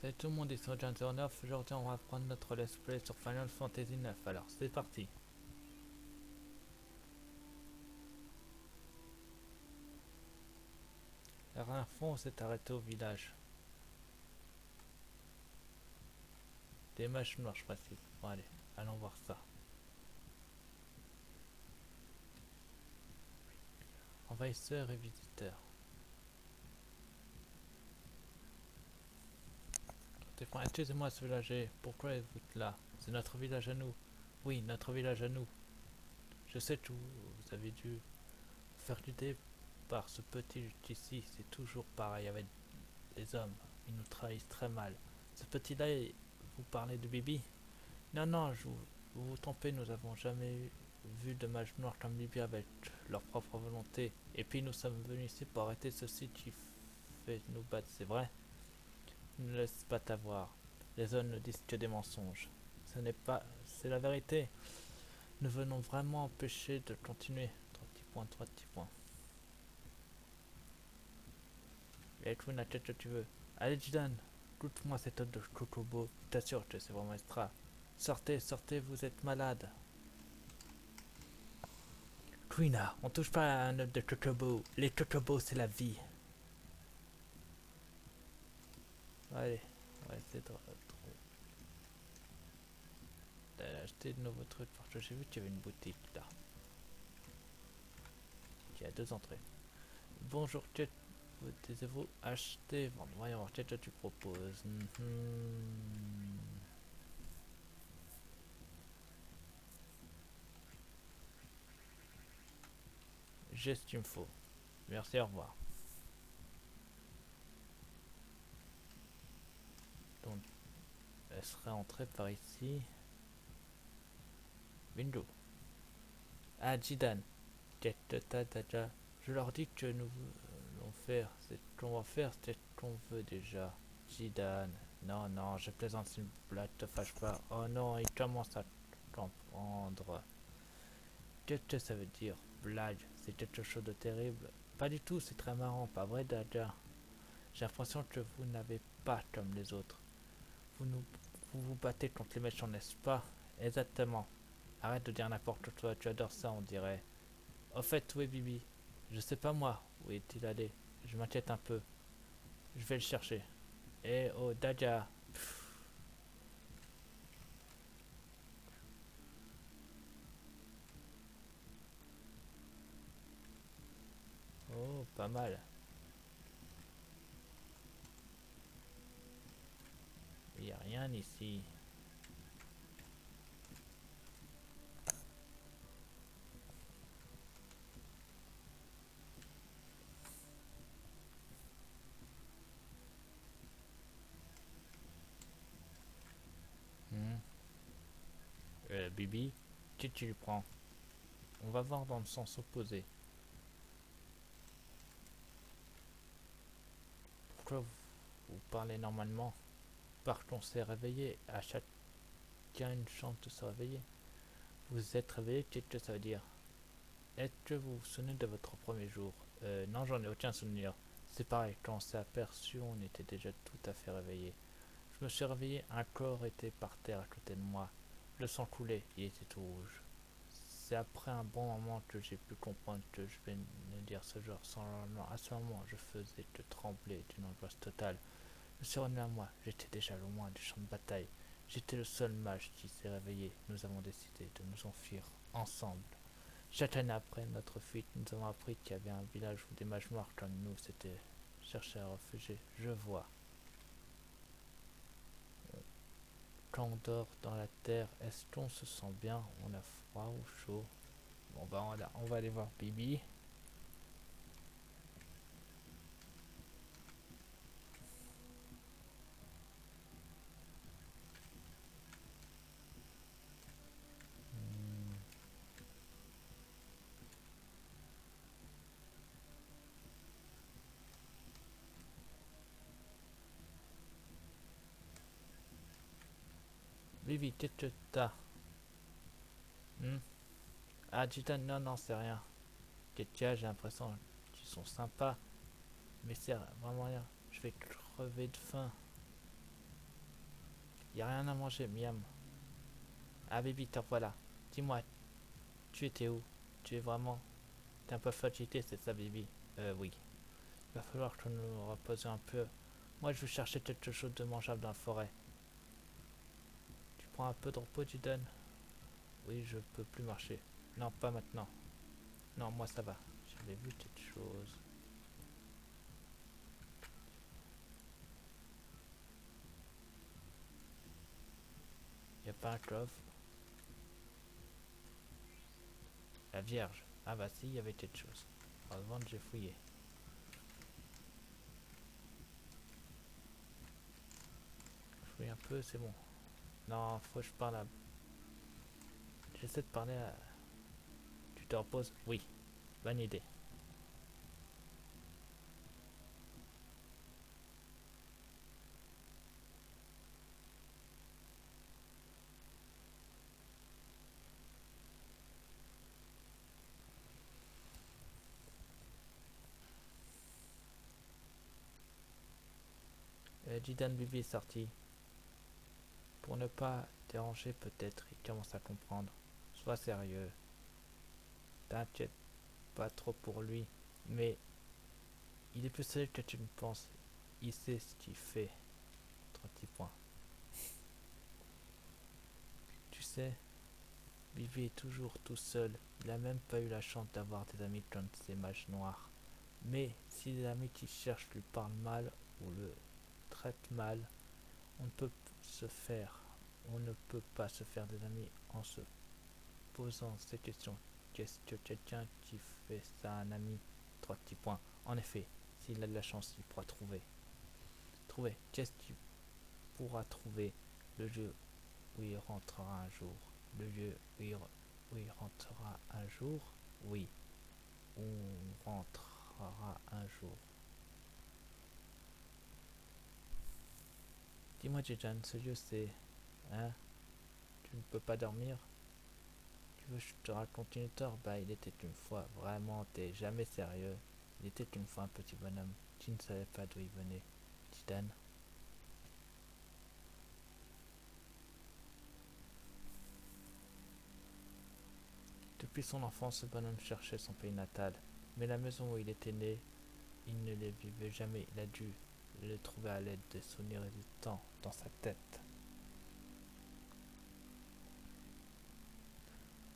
Salut tout le monde, ici John 9. Aujourd'hui, on va prendre notre let's play sur Final Fantasy 9. Alors, c'est parti. La dernière fois, on s'est arrêté au village des Mages Noirs, je précise. Bon, allez, allons voir ça. Envahisseurs et visiteurs. Excusez-moi, ce villager, pourquoi êtes-vous là? C'est notre village à nous. Oui, notre village à nous. Je sais que vous avez dû faire l'idée par ce petit ici. C'est toujours pareil avec les hommes. Ils nous trahissent très mal. Ce petit-là, vous parlez de Bibi? Non, non, vous vous trompez, nous avons jamais vu de mages noirs comme Libye avec leur propre volonté. Et puis nous sommes venus ici pour arrêter ceci qui fait nous battre, c'est vrai? Ne laisse pas t'avoir. Les hommes ne disent que des mensonges. Ce n'est pas... c'est la vérité. Nous venons vraiment empêcher de continuer. Trois petits points, trois petits points. Et tout la tête que tu veux. Allez, Jidan, goûte-moi cette ode de chocobo. T'assure que c'est vraiment extra. Sortez, sortez, vous êtes malade. Queena, on touche pas à un œuf de chocobo. Les chocobos, c'est la vie. Allez, on va essayer d'acheter de nouveaux trucs parce que j'ai vu qu'il y avait une boutique là. Qui a deux entrées. Bonjour, que désirez-vous acheter? Bon, voyons voir, qu'est-ce que tu proposes? J'ai ce qu'il me faut. Merci, au revoir. Donc, elle serait entrée par ici. Bingo. Ah, Jidan. Je leur dis que nous voulons faire. C'est ce qu'on va faire, c'est ce qu'on veut déjà. Jidan. Non, non, je plaisante, c'est une blague, te fâche pas. Oh non, il commence à comprendre. Qu'est-ce que ça veut dire, blague? C'est quelque chose de terrible? Pas du tout, c'est très marrant, pas vrai, Dada? J'ai l'impression que vous n'avez pas comme les autres. Vous nous, vous vous battez contre les méchants, n'est-ce pas? Exactement. Arrête de dire n'importe quoi, tu adores ça, on dirait. Au fait, où est Bibi? Je sais pas moi. Où est-il allé? Je m'inquiète un peu. Je vais le chercher. Eh oh, Dadia. Oh, pas mal. Il n'y a rien ici. Hmm. Bibi, que tu lui prends? On va voir dans le sens opposé. Pourquoi vous parlez normalement? Parce qu'on s'est réveillé. À chacun une chance de se réveiller. Vous êtes réveillé, qu'est-ce que ça veut dire? Est-ce que vous vous souvenez de votre premier jour? Non, j'en ai aucun souvenir. C'est pareil, quand on s'est aperçu, on était déjà tout à fait réveillé. Je me suis réveillé, un corps était par terre à côté de moi. Le sang coulait, il était tout rouge. C'est après un bon moment que j'ai pu comprendre que je vais ne dire ce genre sans lendemain. À ce moment, je faisais que trembler d'une angoisse totale. Je suis revenu à moi, j'étais déjà loin du champ de bataille. J'étais le seul mage qui s'est réveillé. Nous avons décidé de nous enfuir ensemble. Chaque année après notre fuite, nous avons appris qu'il y avait un village où des mages noirs comme nous s'étaient cherchés à réfugier. Je vois. Quand on dort dans la terre, est-ce qu'on se sent bien? On a froid ou chaud? Bon bah on va aller voir Bibi. Hmm. Bibi, qu'est-ce que t'as? Hmm. Ah Gitan, non, non, c'est rien. Qu'est-ce qu'il y a? J'ai l'impression qu'ils sont sympas. Mais c'est vraiment rien. Je vais crever de faim. Y a rien à manger, miam. Ah, Bibi, te voilà. Dis-moi, tu étais où? Tu es vraiment... T'es un peu fatigué, c'est ça, Bibi? Oui. Il va falloir que nous reposions un peu. Moi, je vais chercher quelque chose de mangeable dans la forêt. Tu prends un peu de repos, tu donnes? Oui, je peux plus marcher. Non, pas maintenant. Non, moi ça va. J'avais vu quelque chose. Y a pas un coffre? La Vierge. Ah bah si, il y avait quelque chose. Heureusement que j'ai fouillé. Je fouille un peu, c'est bon. Non, faut que je parle à... J'essaie de parler à... Tu te reposes? Oui. Bonne idée. Jidan Bibi est sorti. Pour ne pas déranger peut-être, il commence à comprendre. Sois sérieux. T'inquiète pas trop pour lui. Mais il est plus sérieux que tu ne penses. Il sait ce qu'il fait. 30 points. Tu sais, Bibi est toujours tout seul. Il a même pas eu la chance d'avoir des amis comme ces mages noirs. Mais si les amis qui cherchent lui parlent mal ou le traitent mal, on ne peut se faire. On ne peut pas se faire des amis en se posant ces questions. Qu'est-ce que quelqu'un qui fait ça un ami? 3 petits points. En effet, s'il a de la chance, il pourra trouver. Trouver. Qu'est-ce qu'il pourra trouver? Le lieu où il rentrera un jour. Le lieu où il rentrera un jour. Oui, on rentrera un jour. Dis-moi, Jejan, ce lieu c'est... Hein? Tu ne peux pas dormir? Tu veux que je te raconte une histoire? Bah, il était une fois, vraiment, t'es jamais sérieux. Il était une fois un petit bonhomme qui ne savait pas d'où il venait. Titan. Depuis son enfance, ce bonhomme cherchait son pays natal. Mais la maison où il était né, il ne les vivait jamais. Il a dû le trouver à l'aide des souvenirs et du temps dans sa tête.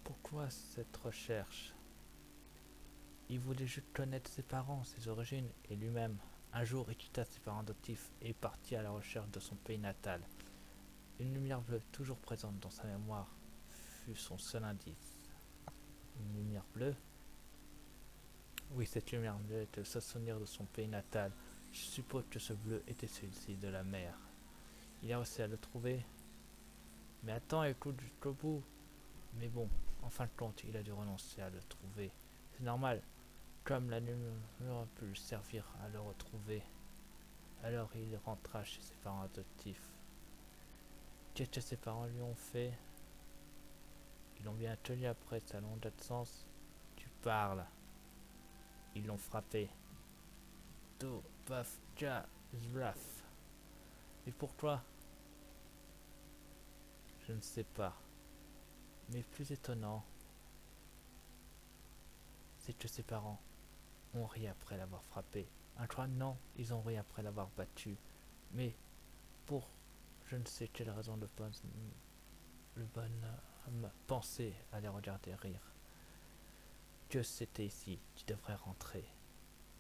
Pourquoi cette recherche? Il voulait juste connaître ses parents, ses origines et lui-même. Un jour, il quitta ses parents adoptifs et partit à la recherche de son pays natal. Une lumière bleue, toujours présente dans sa mémoire, fut son seul indice. Une lumière bleue? Oui, cette lumière bleue était le seul souvenir de son pays natal. Je suppose que ce bleu était celui-ci de la mer. Il a réussi à le trouver. Mais attends, écoute jusqu'au bout. Mais bon, en fin de compte, il a dû renoncer à le trouver. C'est normal, comme la lumière a pu lui servir à le retrouver. Alors il rentra chez ses parents adoptifs. Qu'est-ce que ses parents lui ont fait? Ils l'ont bien tenu après sa longue absence. Tu parles. Ils l'ont frappé. Tout, paf, tcha, zlaf. Et pourquoi? Je ne sais pas. Mais plus étonnant, c'est que ses parents ont ri après l'avoir frappé. Incroyable, non, ils ont ri après l'avoir battu. Mais pour je ne sais quelle raison, le bonhomme pensait à les regarder rire. Que c'était ici, tu devrais rentrer.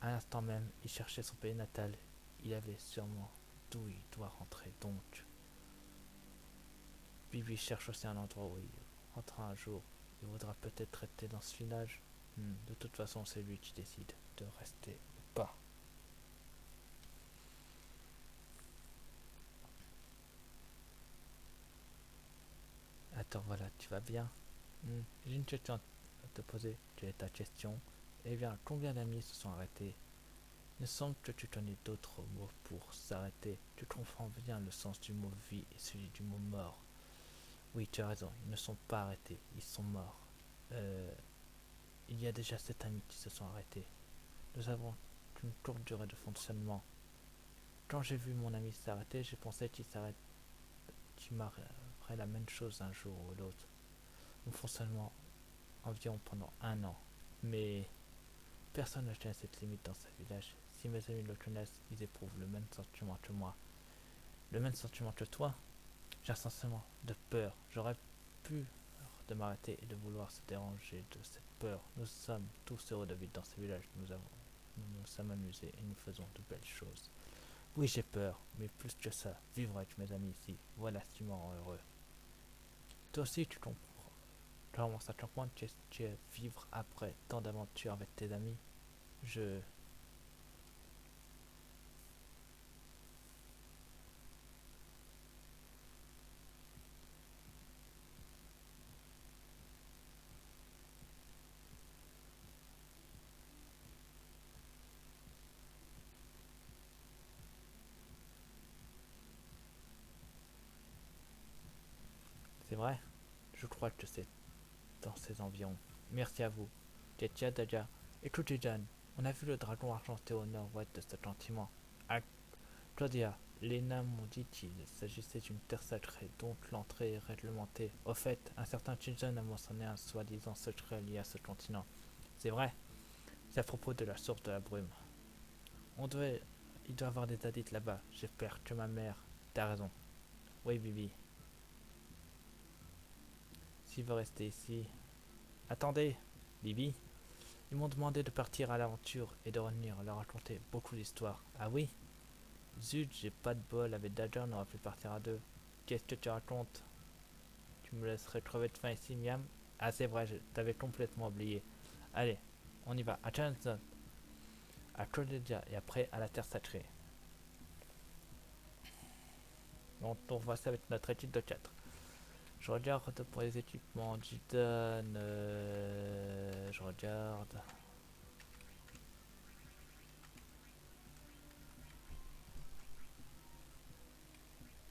À l'instant même, il cherchait son pays natal. Il avait sûrement d'où il doit rentrer. Donc, Bibi cherche aussi un endroit où il rentrera un jour. Il voudra peut-être rester dans ce village. De toute façon, c'est lui qui décide de rester ou pas. Attends, voilà, tu vas bien? J'ai une question à te poser. Quelle est ta question? Eh bien, combien d'amis se sont arrêtés? Il me semble que tu connais d'autres mots pour s'arrêter. Tu comprends bien le sens du mot vie et celui du mot mort. Oui, tu as raison, ils ne sont pas arrêtés, ils sont morts. Euh, il y a déjà 7 amis qui se sont arrêtés. Nous avons une courte durée de fonctionnement. Quand j'ai vu mon ami s'arrêter, j'ai pensé qu'il qui m'arriverait la même chose un jour ou l'autre. Nous fonctionnement environ pendant 1 an. Mais personne n'a tient cette limite dans ce village. Si mes amis le connaissent, ils éprouvent le même sentiment que moi. Le même sentiment que toi. J'ai un sentiment de peur. J'aurais pu de m'arrêter et de vouloir se déranger de cette peur. Nous sommes tous heureux de vivre dans ce village. Nous nous sommes amusés et nous faisons de belles choses. Oui, j'ai peur, mais plus que ça, vivre avec mes amis ici, voilà ce qui me rend heureux. Toi aussi, tu comprends. Tu commences à comprendre que vivre après tant d'aventures avec tes amis. Je... C'est vrai, je crois que c'est dans ces environs. Merci à vous. Tietia Daja. Écoutez, Jan, on a vu le dragon argenté au nord-ouest de ce continent. À Claudia, les nains m'ont dit qu'il s'agissait d'une terre sacrée dont l'entrée est réglementée. Au fait, un certain Chinjan a mentionné un soi-disant secret lié à ce continent. C'est vrai, c'est à propos de la source de la brume. On devait... Il doit y avoir des adits là-bas. J'espère que ma mère... T'as raison. Oui, Bibi. S'il veut rester ici... Attendez, Bibi. Ils m'ont demandé de partir à l'aventure et de revenir leur raconter beaucoup d'histoires. Ah oui? Zut, j'ai pas de bol. Avec Daja, on aurait pu partir à deux. Qu'est-ce que tu racontes? Tu me laisserais crever de faim ici, Miam? Ah, c'est vrai, je t'avais complètement oublié. Allez, on y va. À Johnson, à Claudia et après à la Terre Sacrée. On voit ça avec notre étude de 4. Je regarde pour les équipements. Jitan. Je regarde.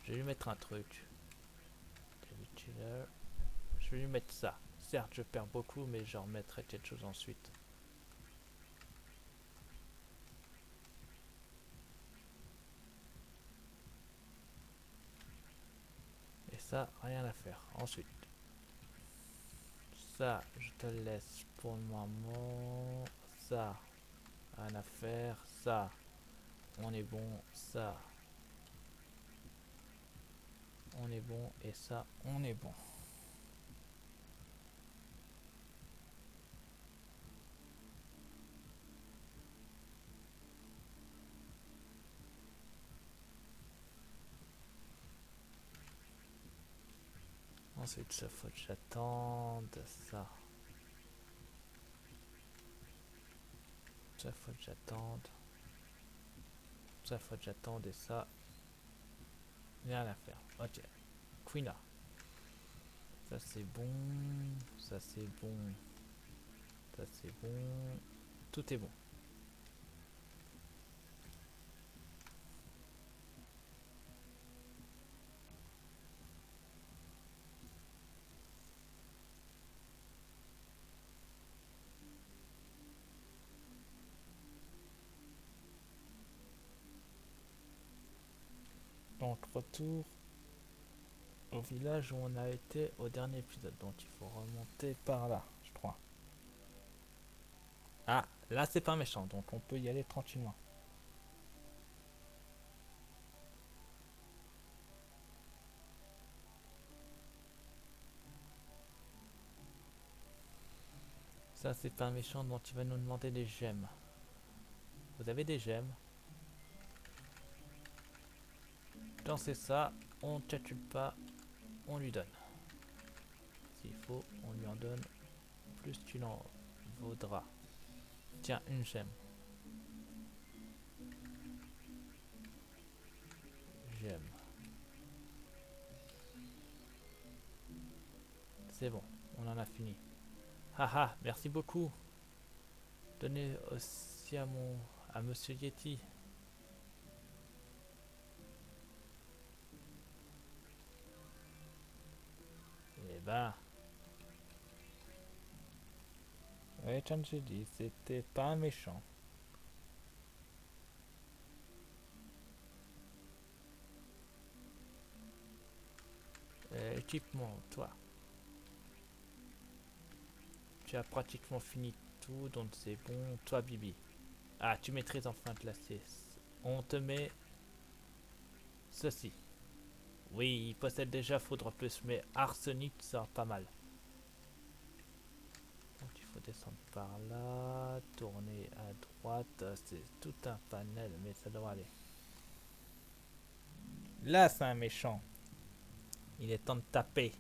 Je vais lui mettre un truc. Je vais lui mettre ça. Certes, je perds beaucoup, mais je remettrai quelque chose ensuite. Et ça, rien à faire. Ensuite, ça, je te laisse pour le moment. Ça, rien à faire. Ça, on est bon. Ça, on est bon. Et ça, on est bon. Ensuite, ça faut que j'attende. Ça. Ça faut que j'attende. Ça faut que j'attende. Et ça, rien à faire. Ok. Quina. Ça c'est bon. Ça c'est bon. Ça c'est bon. Tout est bon. Donc retour au village où on a été au dernier épisode. Donc il faut remonter par là, je crois. Ah, là c'est pas méchant, donc on peut y aller tranquillement. Ça c'est pas méchant, donc il va nous demander des gemmes. Vous avez des gemmes? Quand c'est ça, on ne calcule pas, on lui donne. S'il faut, on lui en donne plus qu'il en vaudra. Tiens, une gemme. Gemme. C'est bon, on en a fini. Haha, merci beaucoup. Donnez aussi à Monsieur Yeti. Eh ben, ouais, comme j'ai dit, c'était pas un méchant. équipement, toi. Tu as pratiquement fini tout, donc c'est bon. Toi, Bibi. Ah, tu maîtrises enfin de l'acier. On te met ceci. Oui, il possède déjà Foudre Plus, mais Arsenic sera pas mal. Donc il faut descendre par là, tourner à droite. C'est tout un panel, mais ça devrait aller. Là, c'est un méchant. Il est temps de taper.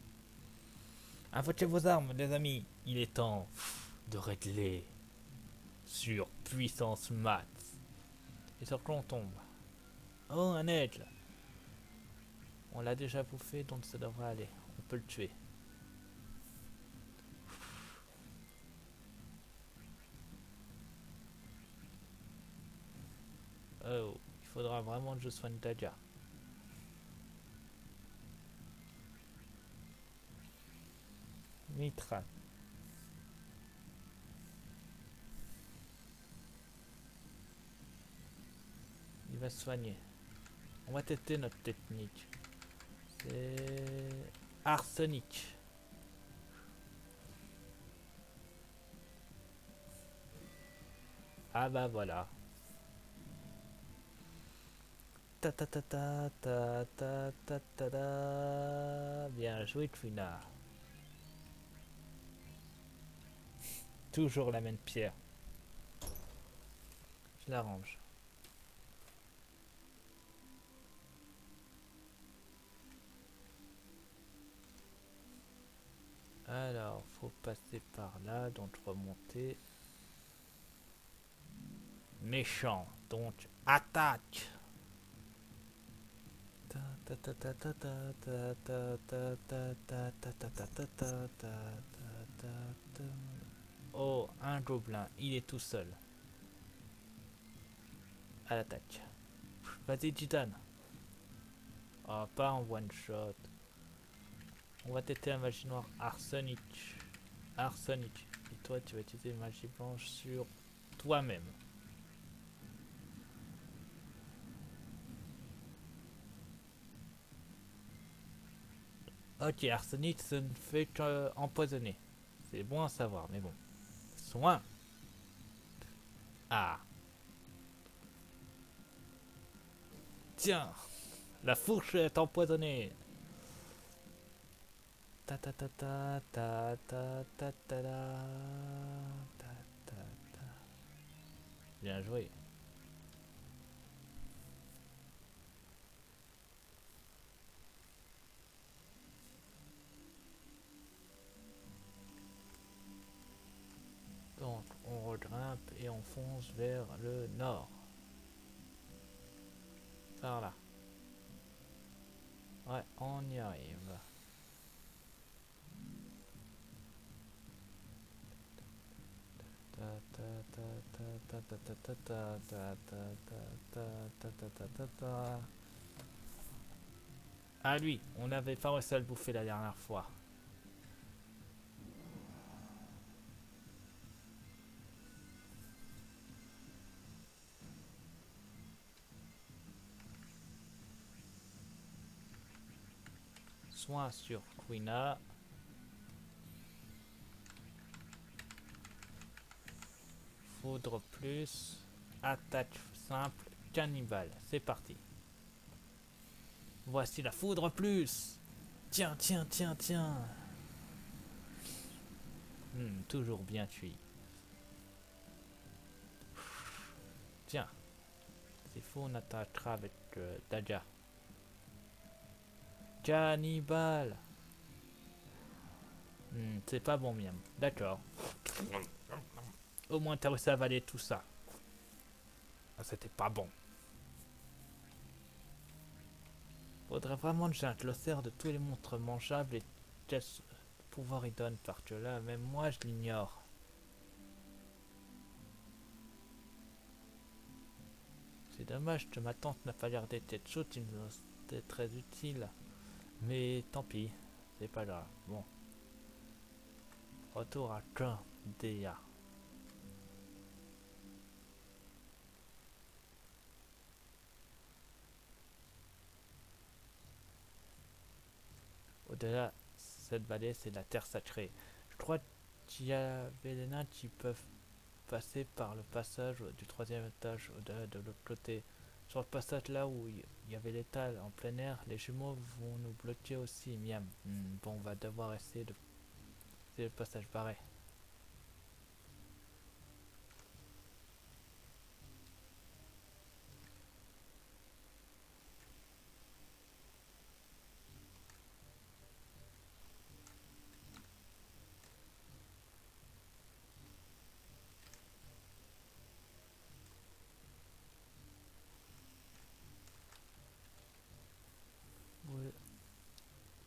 Invoquez vos armes, les amis. Il est temps de régler sur puissance max. Et sur quoi on tombe? Oh, un aigle. On l'a déjà bouffé, donc ça devrait aller. On peut le tuer. Oh, il faudra vraiment que je soigne Daja. Mitra. Il va se soigner. On va tester notre technique. C'est arsenic. Ah bah voilà. Ta ta ta ta ta ta ta ta ta. Bien joué, Twina. Toujours la même pierre. Je la range. Alors, faut passer par là, donc remonter. Méchant, donc attaque. Oh, un gobelin, il est tout seul. À l'attaque. Vas-y, Titane. Oh, pas en one shot. On va tester la magie noire arsenic. Arsenic. Et toi, tu vas utiliser magie blanche sur toi-même. Ok, arsenic, ça ne fait qu'empoisonner. C'est bon à savoir, mais bon. Soin. Ah. Tiens, la fourche est empoisonnée. Ta ta ta ta ta ta ta ta ta ta ta. Bien joué. Donc on regrimpe et on fonce vers le nord. Par là. Ouais, on y arrive. Ah lui, on avait pas réussi à le bouffer la dernière fois. Soin sur Quina. Foudre plus. Attaque simple. Cannibale. C'est parti. Voici la foudre plus. Tiens, tiens, tiens, tiens. Toujours bien cuit. Tiens. C'est faux, on attaquera avec Daja. Cannibale. C'est pas bon, miam. D'accord. Au moins, t'as réussi à avaler tout ça. Ah, c'était pas bon. Faudrait vraiment que j'ai un glossaire de tous les monstres mangeables et quel pouvoir ils donnent, parce que là, même moi, je l'ignore. C'est dommage que ma tante n'a pas gardé tête chaude, il nous était très utile. Mais tant pis, c'est pas grave. Bon. Retour à Candéa. Au de là, cette vallée, c'est la terre sacrée. Je crois qu'il y avait des nains qui peuvent passer par le passage du troisième étage au-delà de l'autre côté. Sur le passage là où il y avait l'étal en plein air, les jumeaux vont nous bloquer aussi, miam. Bon, on va devoir essayer de... C'est le passage barré.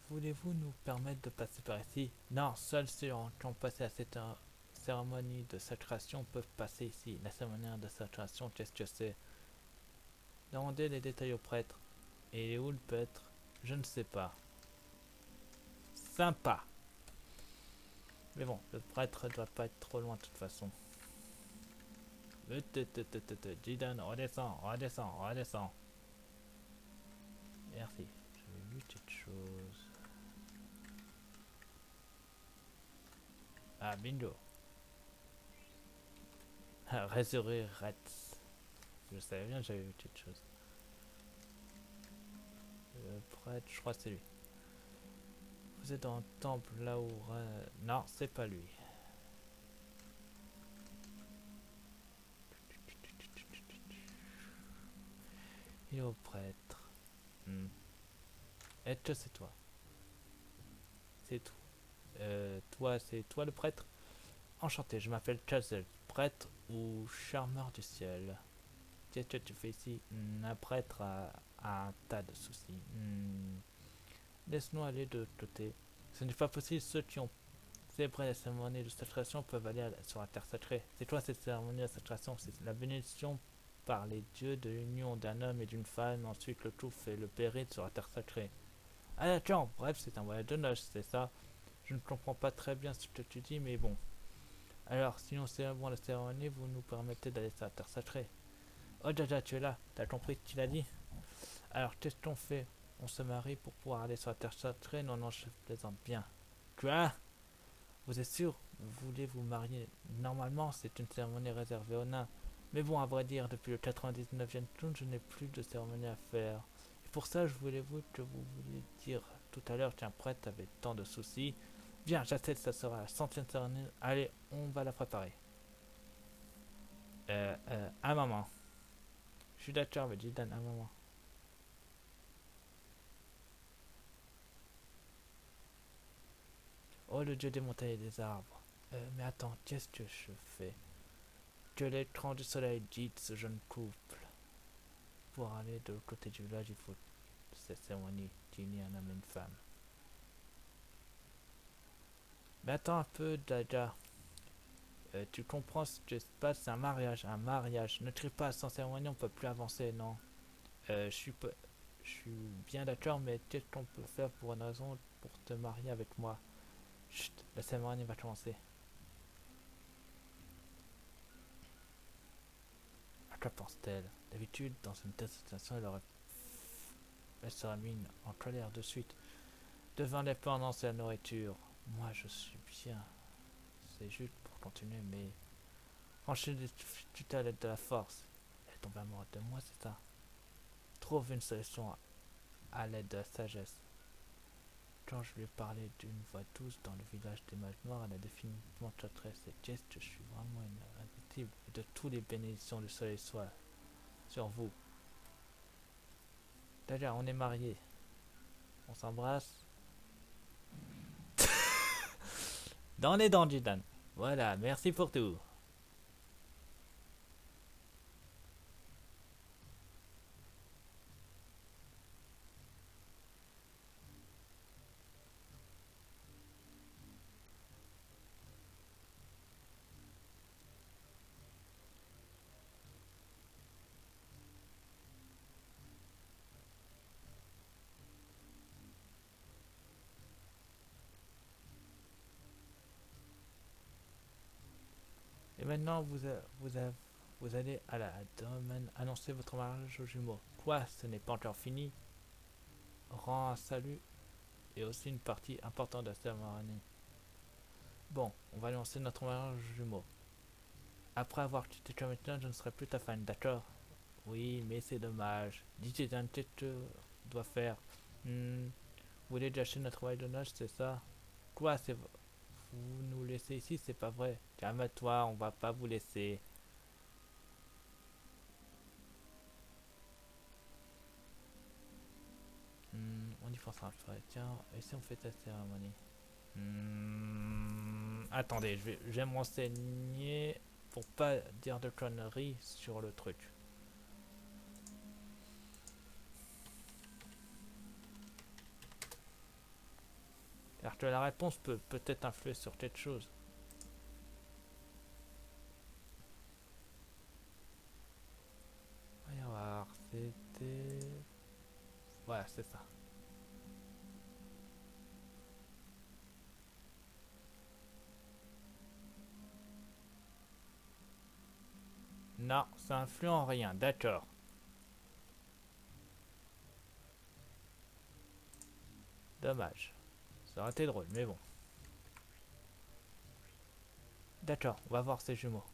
Voulez-vous nous permettre de passer par ici? Non, seuls ceux qui ont passé à cette cérémonie de saturation peuvent passer ici. La cérémonie de saturation, qu'est-ce que c'est? Demandez les détails au prêtre. Et il est où le prêtre? Je ne sais pas. Sympa. Mais bon, le prêtre doit pas être trop loin de toute façon. Jidan, redescends, redescends, redescends. Merci. J'avais vu quelque chose. Ah, bingo. Resurrect. Je savais bien que j'avais vu quelque chose. Le prêtre, je crois que c'est lui. Vous êtes dans le temple là où... Non, c'est pas lui. Il est au prêtre. Est-ce que c'est toi? C'est tout. Toi, c'est toi le prêtre? Enchanté, je m'appelle Chazel, prêtre ou charmeur du ciel. Qu'est-ce que tu fais ici? Un prêtre a un tas de soucis. Laisse-nous aller de l'autre côté. Ce n'est pas possible, ceux qui ont célébré la cérémonie de saturation peuvent aller sur la terre sacrée. C'est quoi cette cérémonie de saturation? C'est la bénédiction par les dieux de l'union d'un homme et d'une femme. Ensuite, le tout fait le périple sur la terre sacrée. Ah d'accord, bref, c'est un voyage de noces, c'est ça. Je ne comprends pas très bien ce que tu dis, mais bon. Alors, si nous célébrons la cérémonie, vous nous permettez d'aller sur la terre sacrée. Oh Jaja, tu es là, t'as compris ce qu'il a dit? Alors, qu'est-ce qu'on fait? On se marie pour pouvoir aller sur la terre sacrée? Non, non, je plaisante bien. Quoi? Vous êtes sûr? Vous voulez vous marier? Normalement, c'est une cérémonie réservée aux nains. Mais bon, à vrai dire, depuis le 99e tour, je n'ai plus de cérémonie à faire. Et pour ça, je voulais vous que vous vouliez dire tout à l'heure qu'un prêtre avait tant de soucis. Bien, j'accepte, ça sera la centième cérémonie. Allez, on va la préparer. Un moment. Je suis d'accord, mais Jidan, un moment. Oh, le dieu des montagnes et des arbres. Mais attends, qu'est-ce que je fais? Que l'écran du soleil guide ce jeune couple. Pour aller de l'autre côté du village, il faut cette cérémonie qu'il y ait un homme et une femme. Mais attends un peu, Dada. Tu comprends ce qui se passe? C'est un mariage, un mariage. Ne crie pas, sans cérémonie, on peut plus avancer, non. Je suis bien d'accord, mais qu'est-ce qu'on peut faire pour une raison pour te marier avec moi? Chut, la cérémonie va commencer. À quoi pense-t-elle? D'habitude, dans une telle situation, elle serait mise en colère de suite. Devant l'indépendance et la nourriture. Moi, je suis bien. C'est juste pour continuer, mais... Franchir les tutelles à l'aide de la force. Elle est tombée amoureuse de moi, c'est ça? Trouve une solution à l'aide de la sagesse. Quand je lui ai parlé d'une voix douce dans le village des mages noirs, elle a définitivement châtré ses gestes. Je suis vraiment indétectible. Et de tous les bénédictions du soleil soit sur vous. D'ailleurs, on est mariés. On s'embrasse. Dans les dents, Jidan. Voilà, merci pour tout. Et maintenant, vous allez à la domaine annoncer votre mariage aux jumeaux. Quoi? Ce n'est pas encore fini? Rends un salut est aussi une partie importante de la cérémonie. Bon, on va lancer notre mariage jumeau. Après avoir tué Champion, je ne serai plus ta fan, d'accord? Oui, mais c'est dommage. DJ Dante doit faire. Hmm, vous voulez gâcher notre travail de noces, c'est ça? Quoi, c'est... Vous nous laissez ici, c'est pas vrai. Calme-toi, on va pas vous laisser. On y pensera après. Tiens, et si on fait ta cérémonie? Attendez, je vais me renseigner pour pas dire de conneries sur le truc. Car que la réponse peut peut-être influer sur quelque chose. Voyons voir, c'était... Voilà, c'est ça. Non, ça influe en rien, d'accord. Dommage. Ça aurait été drôle, mais bon. D'accord, on va voir ces jumeaux.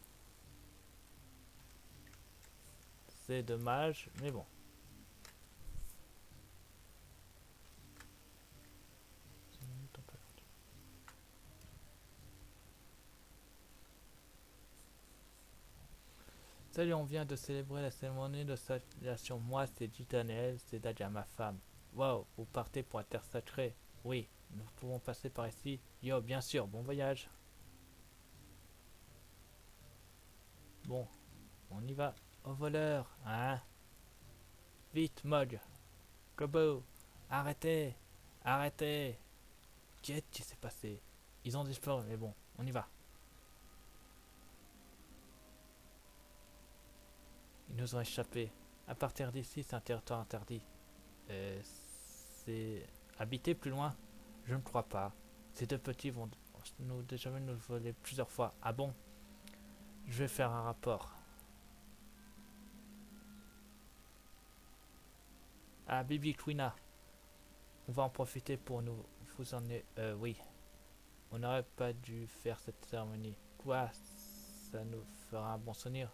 C'est dommage, mais bon. Salut, on vient de célébrer la cérémonie de salutation. Moi, c'est Gitanel, c'est Dadia, ma femme. Wow, vous partez pour la terre sacrée? Oui, nous pouvons passer par ici. Yo, bien sûr, bon voyage. Bon, on y va. Au voleur, hein? Vite, Mog. Kobo, arrêtez, arrêtez. Qu'est-ce qui s'est passé? Ils ont disparu, mais bon, on y va. Ils nous ont échappé. À partir d'ici, c'est un territoire interdit. C'est habité plus loin? Je ne crois pas. Ces deux petits vont déjà nous voler plusieurs fois. Ah bon? Je vais faire un rapport. Ah, Bibi Quina, on va en profiter pour nous vous emmener. Oui, on n'aurait pas dû faire cette cérémonie. Quoi? Ça nous fera un bon souvenir.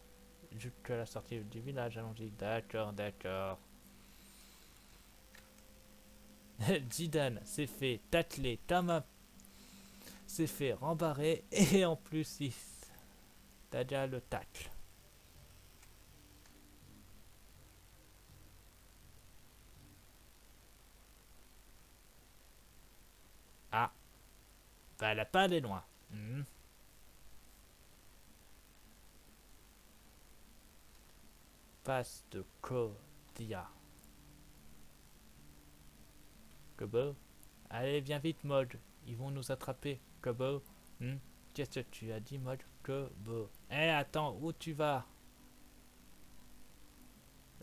Jusqu'à la sortie du village, allons-y. D'accord, d'accord. Zidane s'est fait tacler, Tama s'est fait rembarrer et en plus il t'as déjà le tacle. Ah, bah elle a pas allé loin. Passe de Kodia. Kobo? Allez, viens vite, Mode. Ils vont nous attraper. Kobo? Qu'est-ce que tu as dit, Mode? Kobo. Eh, attends, où tu vas?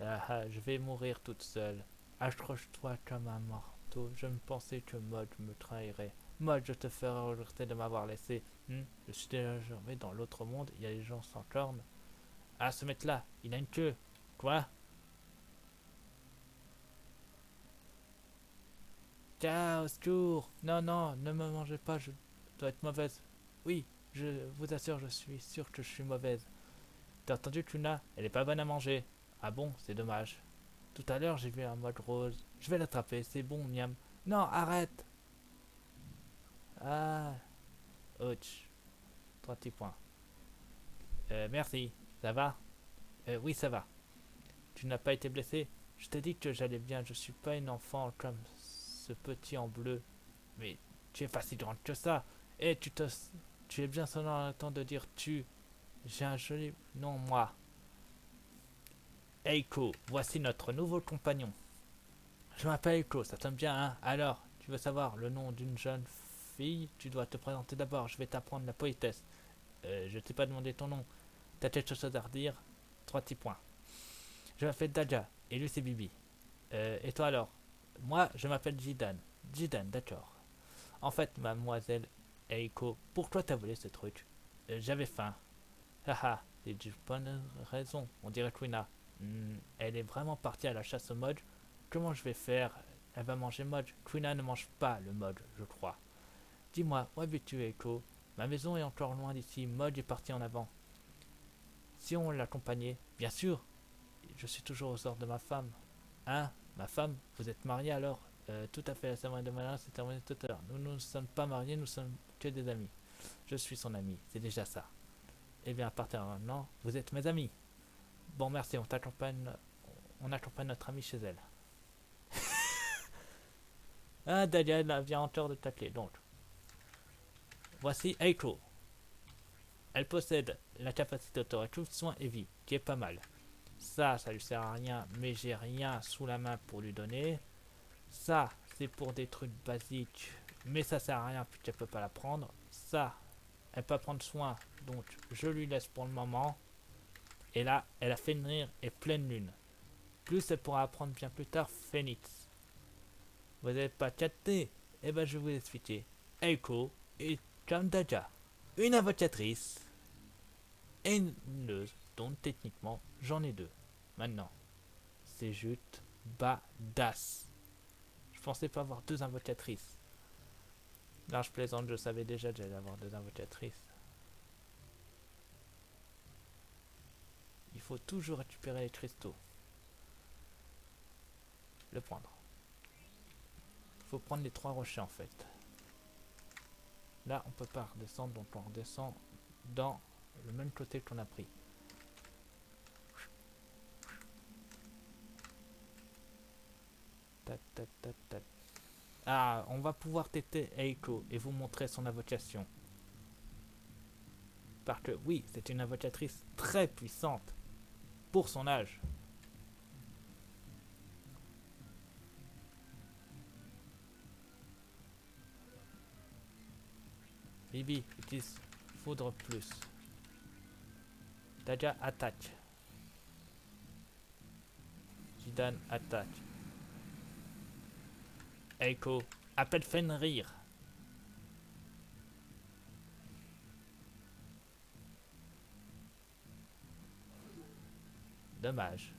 Ah, je vais mourir toute seule. Accroche-toi comme un marteau. Je me pensais que Mode me trahirait. Mode, je te ferai regretter de m'avoir laissé. Je suis déjà jamais dans l'autre monde. Il y a des gens sans cornes. Ah, ce mec-là, il a une queue. Quoi? Ciao, secours! Non, non, ne me mangez pas, je dois être mauvaise. Oui, je vous assure, je suis sûre que je suis mauvaise. T'as entendu, Tuna? Elle est pas bonne à manger. Ah bon, c'est dommage. Tout à l'heure, j'ai vu un mode rose. Je vais l'attraper, c'est bon, miam. Non, arrête! Ah, ouch. 3 petits points. Merci. Ça va? Oui, ça va. Tu n'as pas été blessé? Je t'ai dit que j'allais bien, je suis pas une enfant comme ce petit en bleu. Mais tu es pas si grande que ça. Et tu es bien seulement en temps de dire tu. J'ai un joli nom, moi. Eiko, voici notre nouveau compagnon. Je m'appelle Eiko, ça tombe bien, hein? Alors, tu veux savoir le nom d'une jeune fille? Tu dois te présenter d'abord, je vais t'apprendre la politesse. Je t'ai pas demandé ton nom. T'as quelque chose à redire? 3 petits points. Je m'appelle Daja, et lui c'est Bibi. Et toi alors? Moi, je m'appelle Jidan. Jidan, d'accord. En fait, mademoiselle Eiko, pourquoi t'as volé ce truc? J'avais faim. Haha, c'est une bonne raison, on dirait Quina. Elle est vraiment partie à la chasse au mode. Comment je vais faire? Elle va manger Modge. Quina ne mange pas le Modge, je crois. Dis-moi, où habites-tu, Echo? Ma maison est encore loin d'ici. Modge est parti en avant. Si on l'accompagnait, bien sûr. Je suis toujours aux ordres de ma femme. Hein? Ma femme? Vous êtes mariés alors? Tout à fait, la cérémonie de mariage s'est terminée tout à l'heure. Nous ne sommes pas mariés, nous sommes que des amis. Je suis son ami, c'est déjà ça. Eh bien, à partir de maintenant, vous êtes mes amis. Bon, merci, on accompagne notre amie chez elle. Ah, Dahlia vient encore de t'appeler, donc. Voici Eiko. Elle possède la capacité autorécupération soin et vie, qui est pas mal. Ça lui sert à rien, mais j'ai rien sous la main pour lui donner. Ça, c'est pour des trucs basiques, mais ça sert à rien puisqu'elle peut pas la prendre. Ça, elle peut prendre soin, donc je lui laisse pour le moment. Et là, elle a Fenrir et pleine lune. Plus elle pourra apprendre bien plus tard Phoenix. Vous n'avez pas capté? Eh ben je vais vous expliquer. Eiko est comme Daja, une invocatrice et une leuse, donc techniquement j'en ai deux. Maintenant, c'est juste badass. Je pensais pas avoir deux invocatrices. Là je plaisante, je savais déjà que j'allais avoir deux invocatrices. Il faut toujours récupérer les cristaux. Le prendre. Il faut prendre les trois rochers en fait. Là on peut pas redescendre, donc on redescend dans le même côté qu'on a pris. Ah, on va pouvoir têter Eiko et vous montrer son invocation. Parce que oui, c'est une invocatrice très puissante pour son âge. Bibi utilise foudre plus. Daja attaque. Zidane attaque. Eiko appelle Fenrir. Dommage.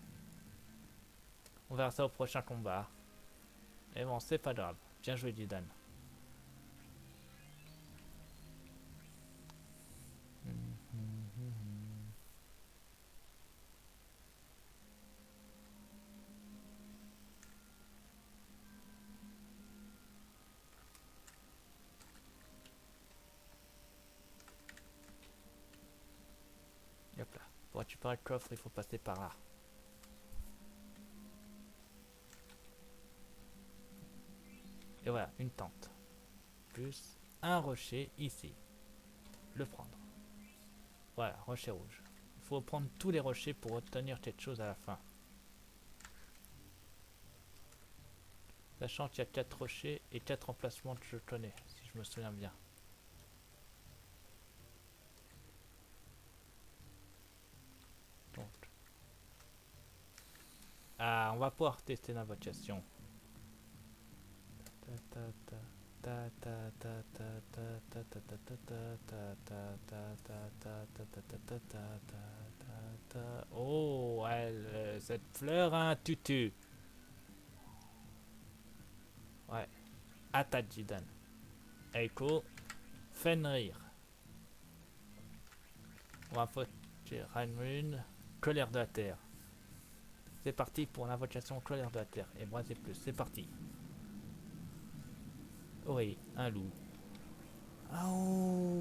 On verra ça au prochain combat. Mais bon, c'est pas grave. Bien joué, Zidane. Hop là. Pour récupérer le coffre, il faut passer par là. Et voilà, une tente. Plus un rocher ici. Le prendre. Voilà, rocher rouge. Il faut prendre tous les rochers pour obtenir quelque chose à la fin. Sachant qu'il y a 4 rochers et 4 emplacements que je connais, si je me souviens bien. Donc. Ah, on va pouvoir tester l'invocation. Oh, elle, cette fleur a un tutu. Ouais. Attaque Jidan. Eiko. Fenrir. On va foutre Rainmoon. Colère de la terre. C'est parti pour l'invocation colère de la terre. Et moi c'est plus. C'est parti. Oui, un loup. Oh.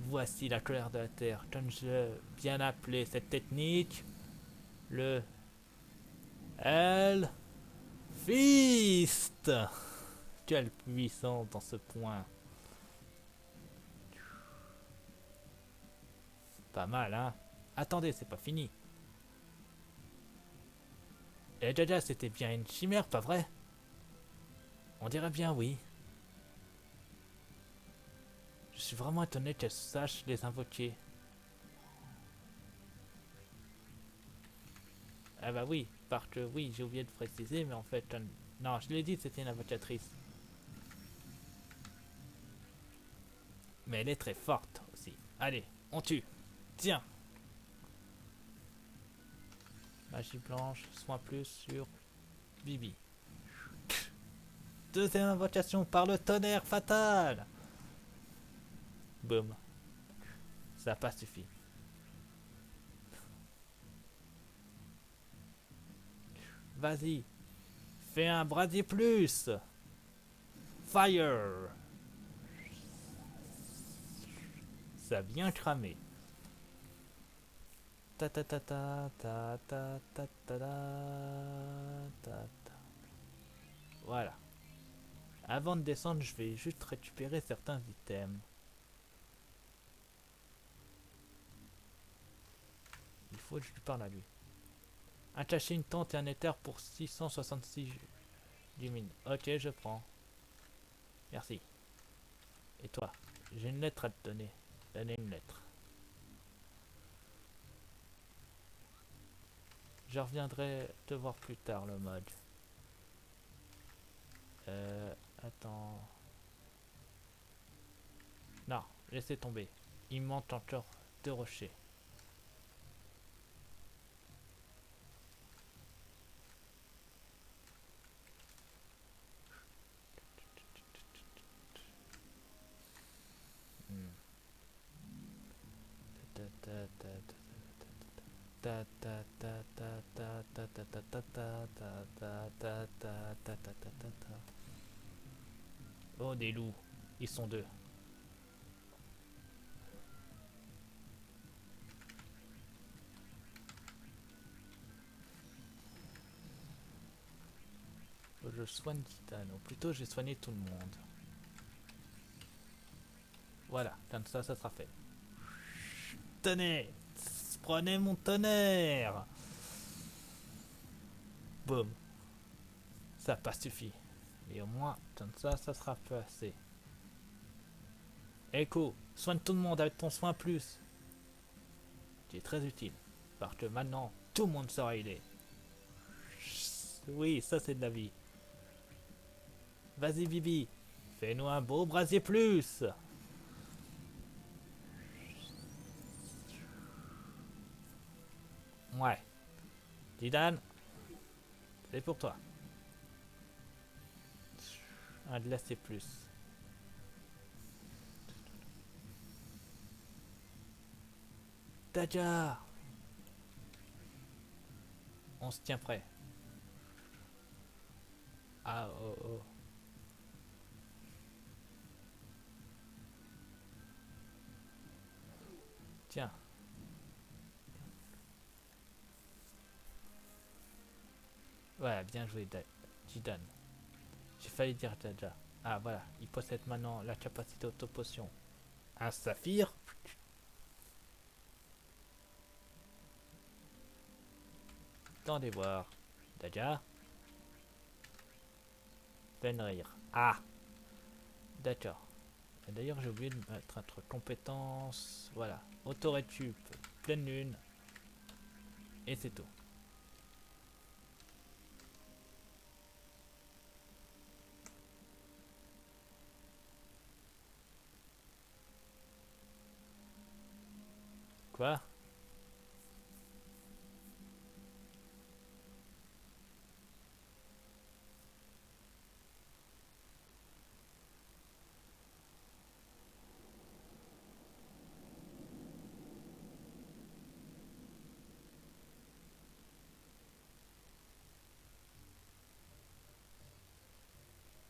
Voici la colère de la terre. Comme je bien appelé cette technique. Le Hell Fist. Quelle puissance dans ce point. Pas mal, hein. Attendez, c'est pas fini. Et Jaja, c'était bien une chimère, pas vrai? On dirait bien oui. Je suis vraiment étonné qu'elle sache les invoquer. Ah bah oui, parce que oui, j'ai oublié de préciser, mais en fait, non, je l'ai dit, c'était une invocatrice. Mais elle est très forte aussi. Allez, on tue. Tiens. Magie blanche, soin plus sur Bibi. Deuxième invocation par le tonnerre fatal. Boum. Ça n'a pas suffi. Vas-y. Fais un brasier plus. Fire. Ça vient cramer. Ta ta ta ta ta ta ta ta ta ta. Voilà. Avant de descendre, je vais juste récupérer certains items. Il faut que je lui parle à lui. Attacher une tente et un éther pour 666 lumines. Ok, je prends. Merci. Et toi? J'ai une lettre à te donner. Donnez une lettre. Je reviendrai te voir plus tard, le mode. Attends. Non, laissez tomber. Il manque encore 2 rochers. Oh, des loups. Ils sont deux. Faut que je soigne Titan. Ou plutôt, j'ai soigné tout le monde. Voilà, comme ça sera fait. Tenez, prenez mon tonnerre. Boum. Ça n'a pas suffi. Mais au moins, comme ça sera peu assez. Echo, soigne tout le monde avec ton soin plus. Tu es très utile. Parce que maintenant, tout le monde sera aidé. Oui, ça c'est de la vie. Vas-y Bibi, fais-nous un beau brasier plus. Ouais. Tidan, c'est pour toi. Un glacier plus. Daja, on se tient prêt. Ah oh oh. Tiens. Ouais, bien joué Tidan. J'ai failli dire Daja. Ah voilà, il possède maintenant la capacité auto-potion. Un saphir. Attendez voir. Daja. Fenrir. Ah. D'accord. D'ailleurs, j'ai oublié de mettre entre compétences. Voilà. Autorétup. Pleine lune. Et c'est tout. Quoi?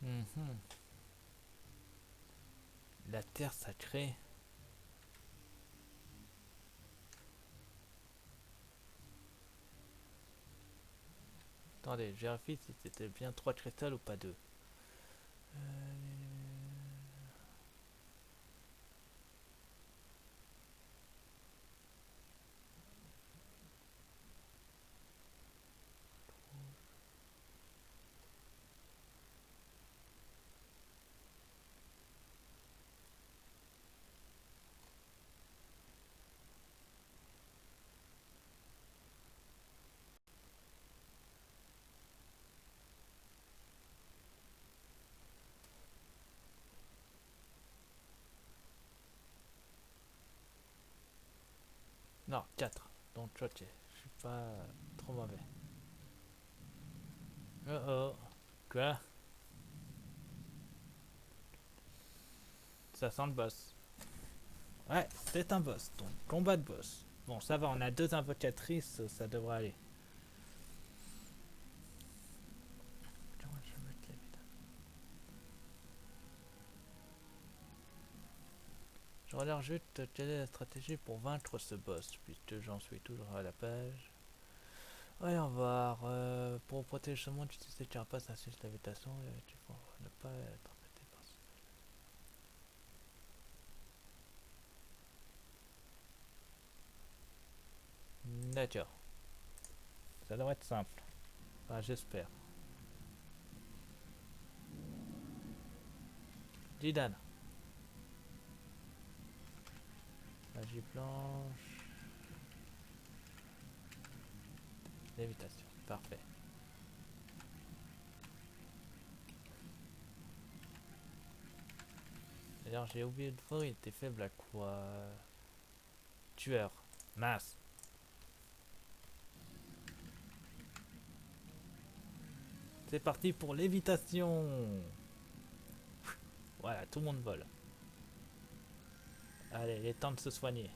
Mhm. La terre sacrée. Attendez, je vérifie si c'était bien 3 cristals ou pas 2. Non, 4. Donc ok, je suis pas trop mauvais. Oh oh. Quoi? Ça sent le boss. Ouais, c'est un boss. Donc, combat de boss. Bon, ça va, on a 2 invocatrices, ça devrait aller. Je regarde juste quelle est la stratégie pour vaincre ce boss, puisque j'en suis toujours à la page. Voyons voir. Pour protéger ce monde, tu sais, tu n'as pas ainsi l'habitation et tu faut ne pas être embêté par ça. D'accord. Ça devrait être simple. Enfin, j'espère. Zidane. Magie blanche. Lévitation. Parfait. D'ailleurs, j'ai oublié de voir, il était faible à quoi? Tueur. Mince. C'est parti pour lévitation. Voilà, tout le monde vole. Allez, il est temps de se soigner.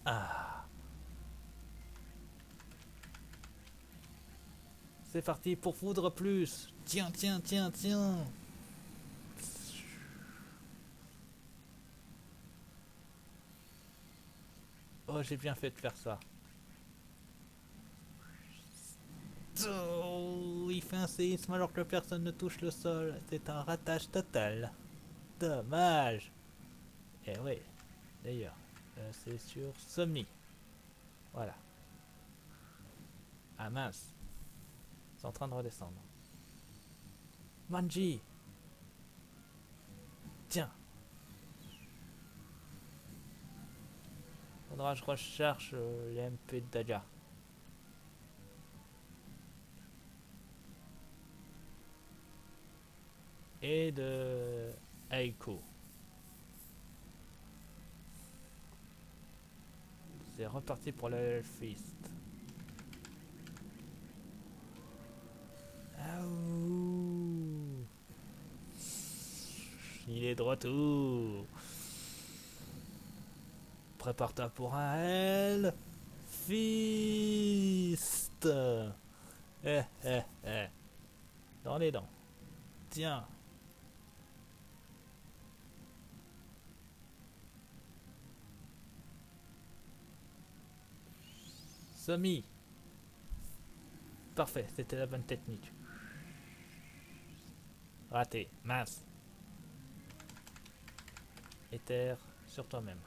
Ah. C'est parti pour foudre plus. Tiens, tiens, tiens, tiens. Oh, j'ai bien fait de faire ça. Oh, il fait un séisme alors que personne ne touche le sol. C'est un ratage total. Dommage. Eh oui, d'ailleurs, c'est sur Somni. Voilà. Ah mince. C'est en train de redescendre. Manji. Tiens. Faudra que je recherche les MP de Daja. Et de Aiko. C'est reparti pour le Fist. Il est de retour. Prépare-toi pour un Hell Fist. Eh, eh, eh. Dans les dents. Tiens. Semi. Parfait, c'était la bonne technique. Raté. Mince. Éther sur toi-même.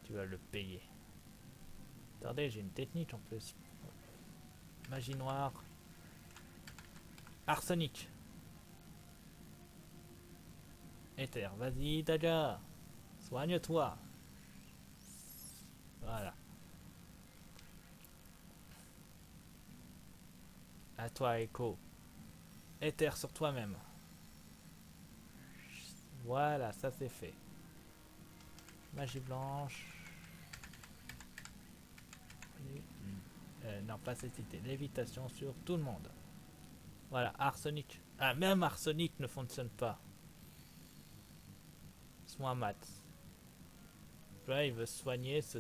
Tu vas le payer. Attendez, j'ai une technique en plus. Magie noire. Arsenic. Éther, vas-y, Daga. Soigne-toi. Voilà. À toi, Echo. Éther sur toi-même. Voilà, ça c'est fait. Magie blanche. Non, pas cette idée. Lévitation sur tout le monde. Voilà, arsenic. Ah, même arsenic ne fonctionne pas. Soin mat. Là, il veut soigner ce...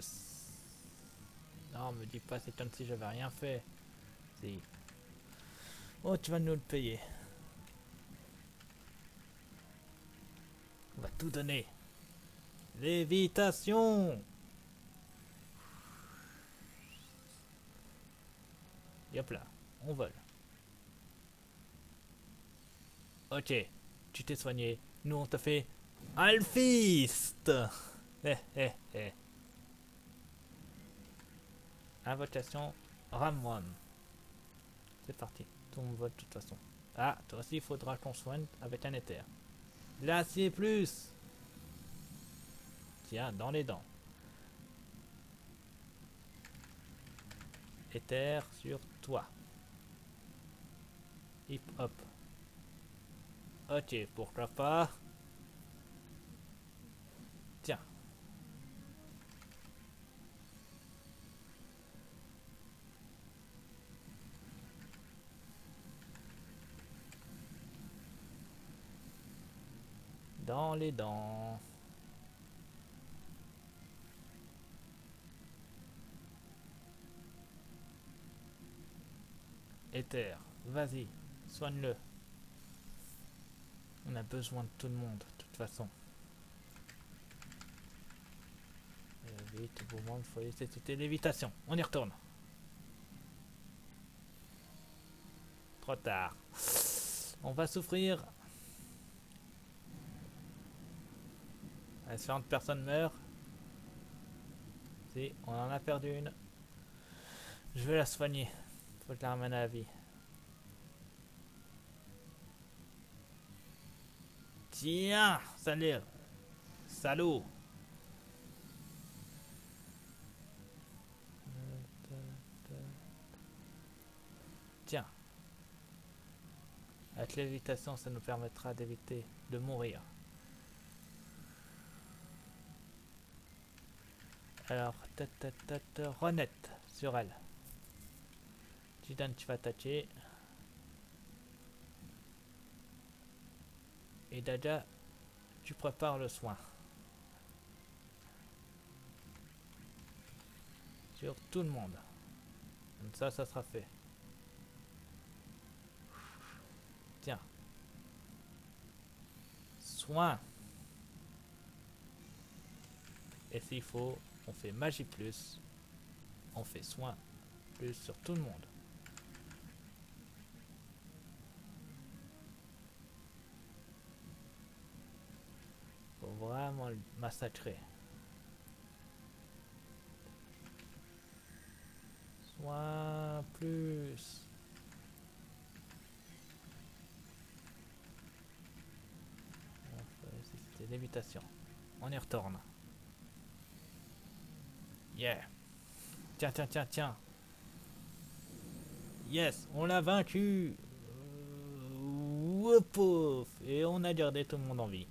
Non, me dis pas, c'est comme si j'avais rien fait. Si. Oh, tu vas nous le payer. On va tout donner. Lévitation. Et hop là, on vole. Ok, tu t'es soigné. Nous, on t'a fait Alfist. Eh, eh, eh. Invocation Ramwan. C'est parti. Tout le monde vole de toute façon. Ah, toi aussi, il faudra qu'on soigne avec un éther. Glacier plus. Tiens, dans les dents. Éther sur toi. Hip hop. Ok, pourquoi pas. dans les dents. Éther, vas-y, soigne-le. On a besoin de tout le monde, de toute façon. Vite, au moment, il faut laisser c'était lévitation. On y retourne. Trop tard. On va souffrir. 50 personnes meurent. Si, on en a perdu une. Je vais la soigner. Faut que je la ramène à la vie. Tiens, salut. Salaud. Tiens. Avec l'évitation, ça nous permettra d'éviter de mourir. Alors, renette sur elle. Jidan, tu vas attaquer. Et Daja, tu prépares le soin. Sur tout le monde. Comme ça sera fait. Tiens. Soin. Et s'il faut, on fait magie plus. On fait soin plus sur tout le monde. Faut vraiment le massacrer. Soin plus. C'était lévitation. On y retourne. Yeah. Tiens, tiens, tiens, tiens. Yes, on l'a vaincu. Pauvre. Et on a gardé tout le monde en vie.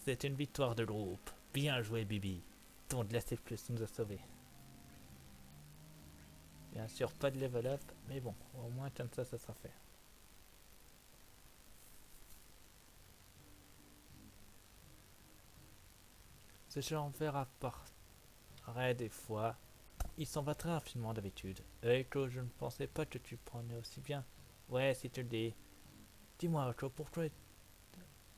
C'est une victoire de groupe. Bien joué, Bibi. Ton de la C+ nous a sauvés. Bien sûr, pas de level up, mais bon, au moins comme ça sera fait. Ce genre de verre apparaît des fois. Il s'en va très rapidement d'habitude. Echo, je ne pensais pas que tu prenais aussi bien. Ouais, si tu le dis. Dis-moi, Echo, pourquoi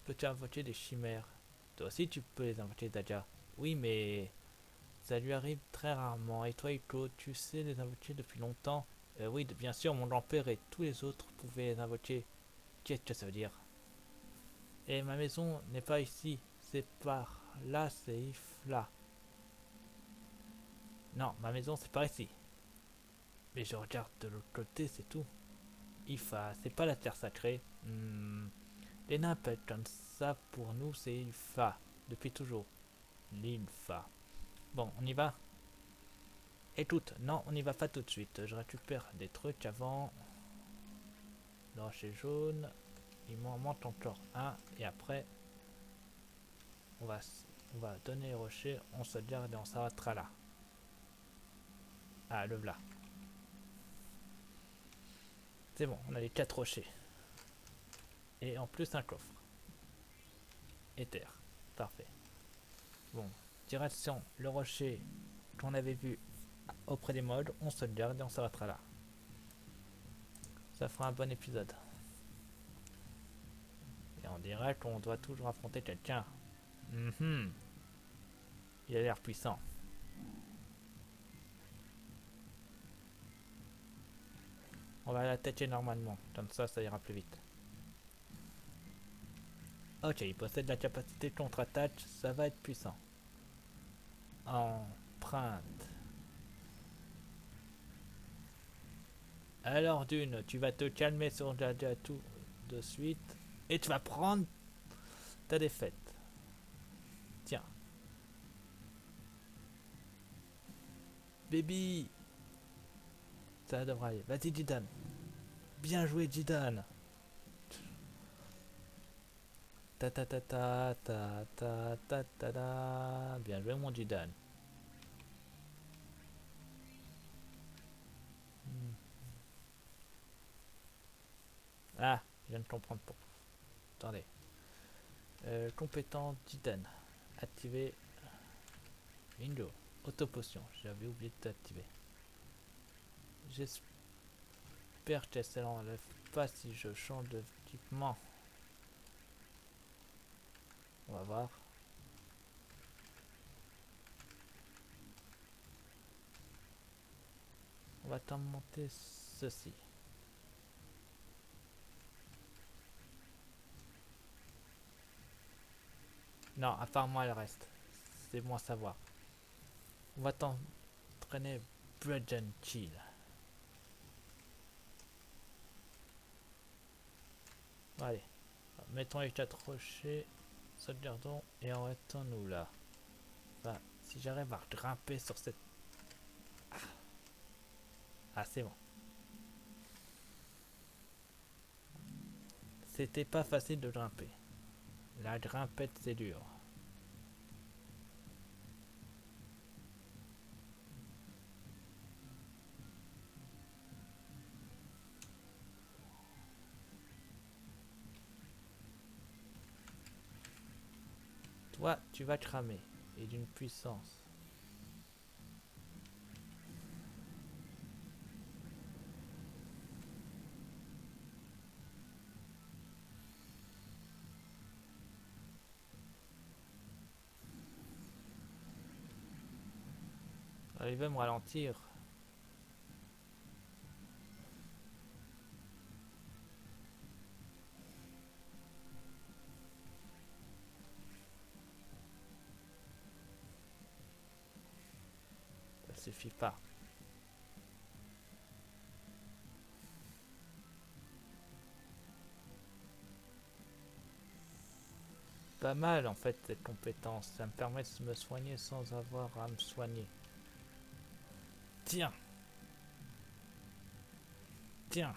peux-tu invoquer des chimères? Toi aussi, tu peux les invoquer, Daja. Oui, mais ça lui arrive très rarement. Et toi, Echo, tu sais les invoquer depuis longtemps? Oui, bien sûr, mon grand-père et tous les autres pouvaient les invoquer. Qu'est-ce que ça veut dire? Et ma maison n'est pas ici. C'est par là, c'est là. Non, ma maison, c'est par ici. Mais je regarde de l'autre côté, c'est tout. Ifa, c'est pas la terre sacrée. Les nains appellent comme ça pour nous, c'est Ifa. Depuis toujours. L'Ilfa. Bon, on y va? Écoute, non, on n'y va pas tout de suite. Je récupère des trucs avant. Le rocher jaune. Il m'en manque encore un. Et après, on va donner les rochers. On se garde et on s'arrêtera là. Ah, le voilà. C'est bon, on a les 4 rochers. Et en plus un coffre. Éther. Parfait. Bon, direction le rocher qu'on avait vu auprès des modes. On se garde et on s'arrêtera là. Ça fera un bon épisode. Et on dirait qu'on doit toujours affronter quelqu'un. Il a l'air puissant. On va l'attaquer normalement. Comme ça ira plus vite. Ok, il possède la capacité de contre-attaque. Ça va être puissant. Empreinte. Alors d'une, tu vas te calmer sur Jaja tout de suite. Et tu vas prendre ta défaite. Tiens. Baby. Ça devrait aller. Vas-y, Jidan. Bien joué, Jidan. Ta ta ta ta ta ta ta ta ta. Bien joué, mon Jidan. Ah, je viens de comprendre pour. Attendez. Compétence Titan. Activer Windows. Autopotion. J'avais oublié de t'activer. J'espère que ça n'enlève pas si je change d'équipement. On va voir. On va t'en monter ceci. Non, apparemment elle reste. C'est bon à savoir. On va t'entraîner Bridge and Chill. Allez. Mettons les 4 rochers. Sautons et arrêtons-nous là. Enfin, si j'arrive à grimper sur cette... Ah, c'est bon. C'était pas facile de grimper. La grimpette, c'est dur. Toi, tu vas cramer. Et d'une puissance. Il va me ralentir. Ça suffit pas. Pas mal en fait cette compétence. Ça me permet de me soigner sans avoir à me soigner. Tiens. Tiens.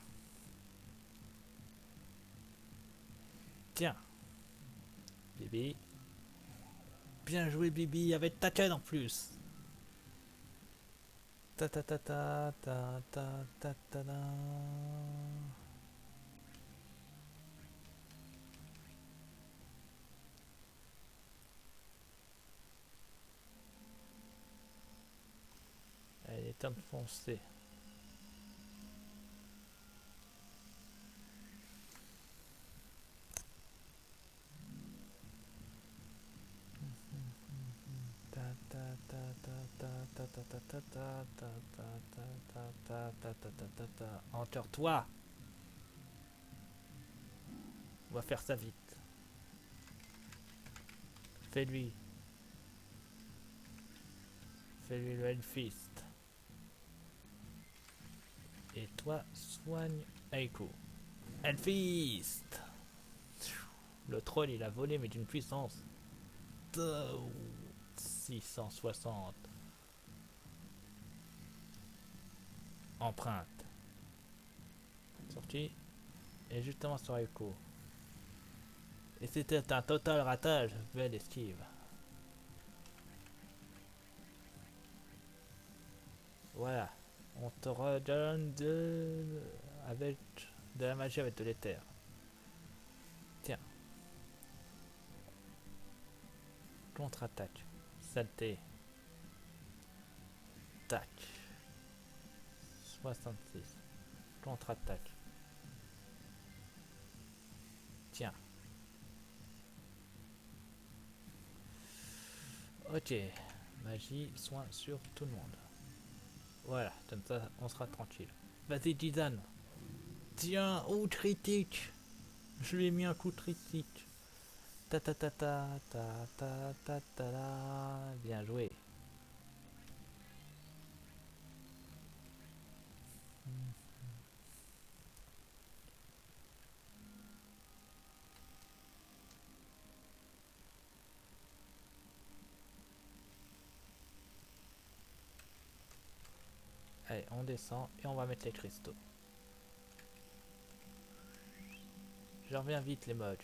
Tiens. Bibi. Bien joué Bibi avec ta canne en plus. Ta ta ta ta ta ta ta ta ta. Elle est temps de foncer. Enterre-toi. On va faire ça vite. Fais-lui. Fais-lui le Hellfist. Et toi, soigne Aiko. Hellfist. Le troll, il a volé, mais d'une puissance. 660. Empreinte. Sorti. Et justement sur Aiko. Et c'était un total ratage. Belle esquive. Voilà. On te redonne avec de la magie avec de l'éther. Tiens. Contre-attaque. Saleté. Tac. 66. Contre-attaque. Tiens. Ok. Magie, soin sur tout le monde. Voilà, comme ça on sera tranquille. Vas-y Dizan. Tiens, oh critique. Je lui ai mis un coup de critique. Ta ta ta ta ta ta ta ta ta. Bien joué. Allez, on descend et on va mettre les cristaux. Je reviens vite les modes.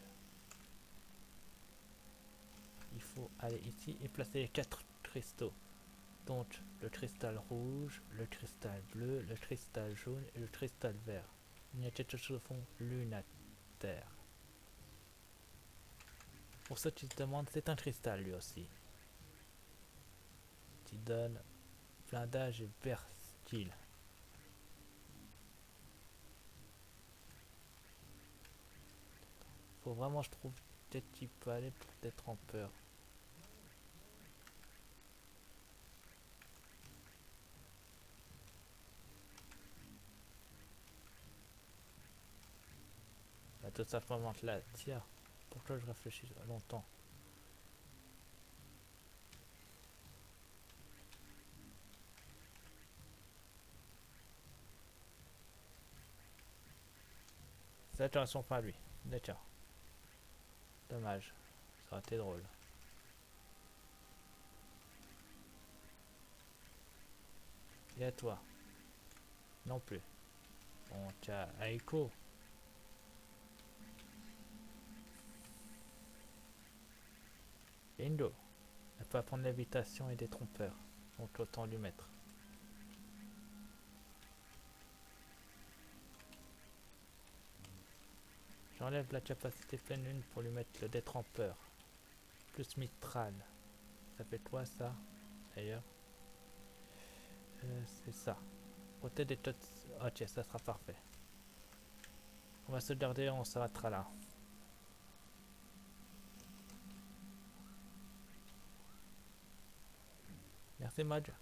Il faut aller ici et placer les 4 cristaux. Donc le cristal rouge, le cristal bleu, le cristal jaune et le cristal vert. Il y a quelque chose au fond lunaire. Pour ceux qui se demandent, c'est un cristal lui aussi. Qui donne blindage et versatile. Faut vraiment, je trouve, peut-être qu'il peut aller pour des trompeurs. Bah, tout simplement là, tiens, pourquoi je réfléchis longtemps. C'est ne sont pas lui. D'accord. Dommage. Ça aurait été drôle. Et à toi? Non plus. Bon, tiens, Aiko. Indo. Elle peut apprendre l'évitation et des trompeurs. Donc autant lui mettre. J'enlève la capacité pleine lune pour lui mettre le détrempeur. Plus Mistral. Ça fait quoi ça d'ailleurs? C'est ça. Côté des tots. Ok, ça sera parfait. On va se garder, on s'arrêtera là. Merci Madge.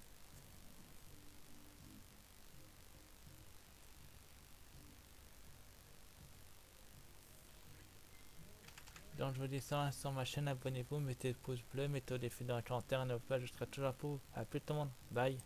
Donc je vous dis ça sur ma chaîne, abonnez-vous, mettez le pouce bleu, mettez des fils dans le commentaire, et n'oubliez pas, je serai toujours là pour vous. A plus tout le monde, bye.